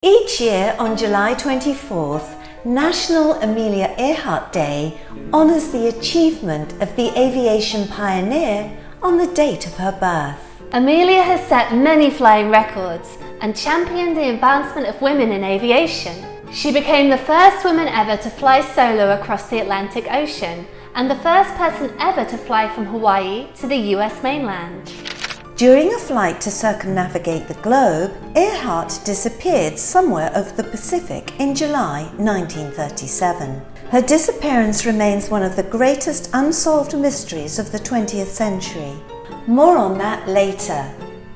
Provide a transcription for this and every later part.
Each year on July 24th, National Amelia Earhart Day honours the achievement of the aviation pioneer on the date of her birth. Amelia has set many flying records and championed the advancement of women in aviation. She became the first woman ever to fly solo across the Atlantic Ocean and the first person ever to fly from Hawaii to the US mainland. During a flight to circumnavigate the globe, Earhart disappeared somewhere over the Pacific in July 1937. Her disappearance remains one of the greatest unsolved mysteries of the 20th century. More on that later.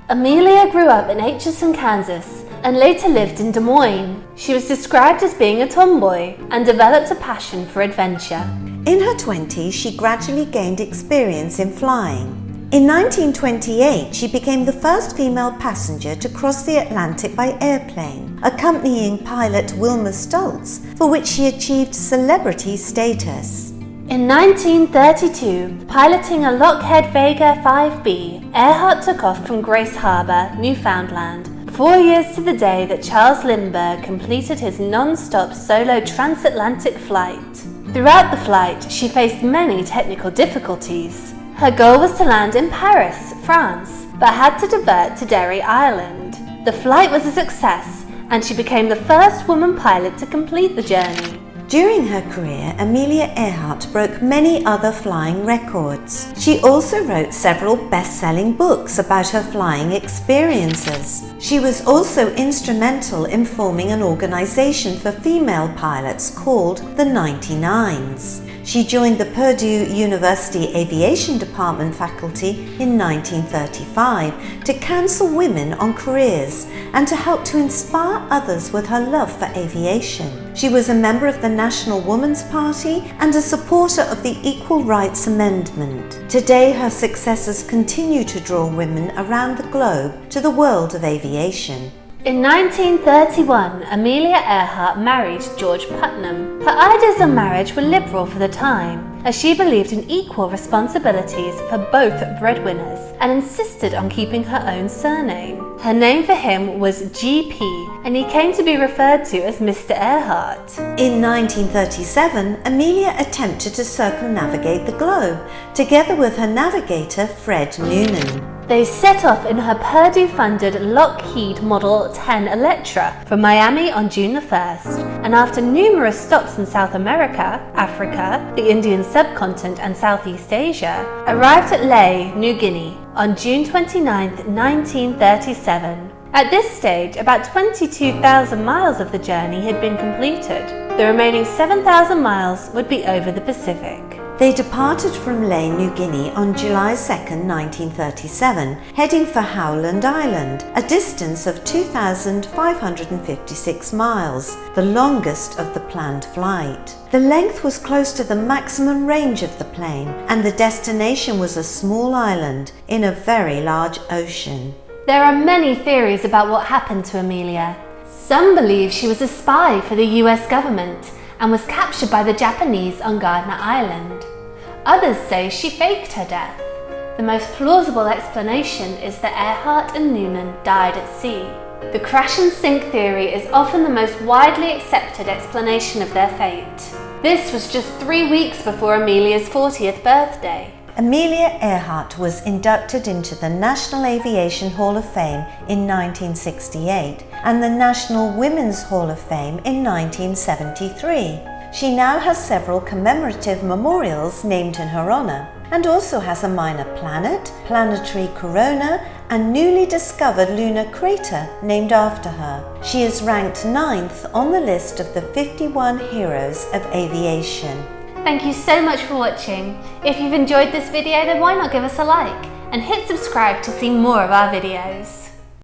Amelia grew up in Atchison, Kansas, and later lived in Des Moines. She was described as being a tomboy and developed a passion for adventure. In her 20s, she gradually gained experience in flying. In 1928, she became the first female passenger to cross the Atlantic by airplane, accompanying pilot Wilma Stoltz, for which she achieved celebrity status. In 1932, piloting a Lockheed Vega 5B, Earhart took off from Grace Harbor, Newfoundland, 4 years to the day that Charles Lindbergh completed his non-stop solo transatlantic flight. Throughout the flight, she faced many technical difficulties. Her goal was to land in Paris, France, but had to divert to Derry, Ireland. The flight was a success, and she became the first woman pilot to complete the journey. During her career, Amelia Earhart broke many other flying records. She also wrote several best-selling books about her flying experiences. She was also instrumental in forming an organization for female pilots called the 99s. She joined the Purdue University Aviation Department faculty in 1935 to counsel women on careers and to help to inspire others with her love for aviation. She was a member of the National Woman's Party and a supporter of the Equal Rights Amendment. Today, her successors continue to draw women around the globe to the world of aviation. In 1931, Amelia Earhart married George Putnam. Her ideas on marriage were liberal for the time, as she believed in equal responsibilities for both breadwinners and insisted on keeping her own surname. Her name for him was GP, and he came to be referred to as Mr. Earhart. In 1937, Amelia attempted to circumnavigate the globe, together with her navigator Fred Noonan. They set off in her Purdue-funded Lockheed Model 10 Electra from Miami on June the 1st, and after numerous stops in South America, Africa, the Indian subcontinent and Southeast Asia, arrived at Lae, New Guinea on June 29, 1937. At this stage, about 22,000 miles of the journey had been completed. The remaining 7,000 miles would be over the Pacific. They departed from Lae, New Guinea on July 2, 1937, heading for Howland Island, a distance of 2,556 miles, the longest of the planned flight. The length was close to the maximum range of the plane, and the destination was a small island in a very large ocean. There are many theories about what happened to Amelia. Some believe she was a spy for the US government and was captured by the Japanese on Gardner Island. Others say she faked her death. The most plausible explanation is that Earhart and Noonan died at sea. The crash and sink theory is often the most widely accepted explanation of their fate. This was just 3 weeks before Amelia's 40th birthday. Amelia Earhart was inducted into the National Aviation Hall of Fame in 1968 and the National Women's Hall of Fame in 1973. She now has several commemorative memorials named in her honor and also has a minor planet, planetary corona, and newly discovered lunar crater named after her. She is ranked 9th on the list of the 51 Heroes of Aviation. Thank you so much for watching. If you've enjoyed this video, then why not give us a like and hit subscribe to see more of our videos.